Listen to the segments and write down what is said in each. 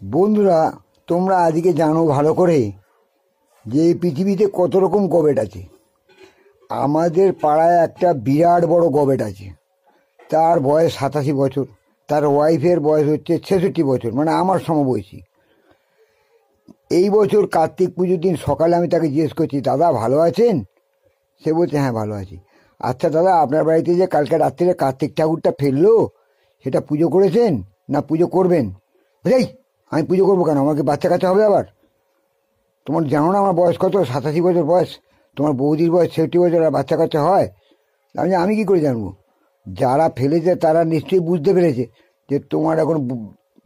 বন্ধুরা, তোমরা আজকে জানো ভালো করে যে এই পৃথিবীতে কত রকম গবেট আছে। আমাদের পাড়ায় একটা বিরাট বড় গবেট আছে, তার বয়স 87 বছর, তার ওয়াইফের বয়স হচ্ছে 66 বছর, মানে আমার সমবয়সী। এই বছর কার্তিক পুজোর দিন সকালে আমি তাকে জিজ্ঞেস করছি, দাদা ভালো আছেন? সে বলছে হ্যাঁ ভালো আছি। আচ্ছা দাদা, আপনার বাড়িতে যে কালকে রাত্রে কার্তিক ঠাকুরটা ফেললো, সেটা পুজো করেছেন না পুজো করবেন? বুঝাই, আমি পুজো করবো কেন? আমাকে বাচ্চা কাচ্চা হবে আবার? তোমার জানো না আমার বয়স কত? 87 বছর বয়স। তোমার বৌদির বয়স 60 বছর, আর বাচ্চা কাচ্চা হয়? আমি কি করে জানবো? যারা ফেলেছে তারা নিশ্চয়ই বুঝতে পেরেছে যে তোমার এখন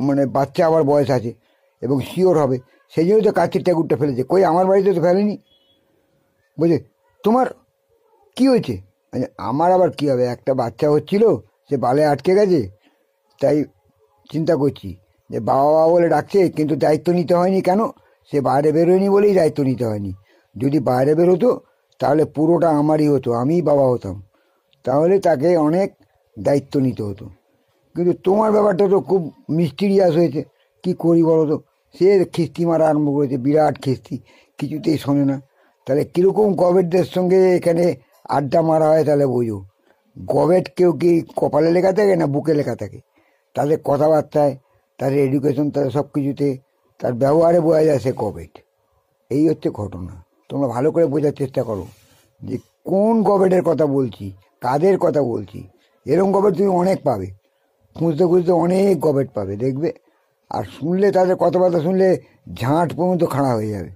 মানে বাচ্চা আবার বয়স আছে, এবং শিওর হবে, সেই জন্যই তো কার্তিক ঠাকুরটা ফেলেছে। কই আমার বাড়িতে তো ফেলেনি। বুঝলে তোমার কি হয়েছে? আমার আবার কি হবে? একটা বাচ্চা হচ্ছিল, সে বালে আটকে গেছে, তাই চিন্তা করছি যে বাবা বাবা বলে ডাকছে, কিন্তু দায়িত্ব নিতে হয়নি। কেন? সে বাইরে বেরোয়নি বলেই দায়িত্ব নিতে হয়নি। যদি বাইরে বেরোতো তাহলে পুরোটা আমারই হতো, আমিই বাবা হতাম, তাহলে তাকে অনেক দায়িত্ব নিতে হতো। কিন্তু তোমার ব্যাপারটা তো খুব মিস্টিরিয়াস হয়েছে। কি করি বলো তো? সে খিস্তি মারা আরম্ভ করেছে, বিরাট খিস্তি, কিছুতেই শোনে না। তাহলে কীরকম গভর্নমেন্টের সঙ্গে এখানে আড্ডা মারা হয় তাহলে বোঝো। গভর্নমেন্ট কেউ কি কপালে লেখা থাকে না বুকে লেখা থাকে? তাদের কথাবার্তায়, তার এডুকেশন, তাদের সব কিছুতে, তার ব্যবহারে বোঝা যায় সে গভর্নমেন্ট। এই হচ্ছে ঘটনা। তোমরা ভালো করে বোঝার চেষ্টা করো যে কোন গভর্নমেন্টের কথা বলছি, কাদের কথা বলছি। এরকম গভর্নমেন্ট তুমি অনেক পাবে, খুঁজতে খুঁজতে অনেক গভর্নমেন্ট পাবে দেখবে। আর শুনলে, তাদের কথাবার্তা শুনলে ঝাঁট পর্যন্ত খাড়া হয়ে যাবে।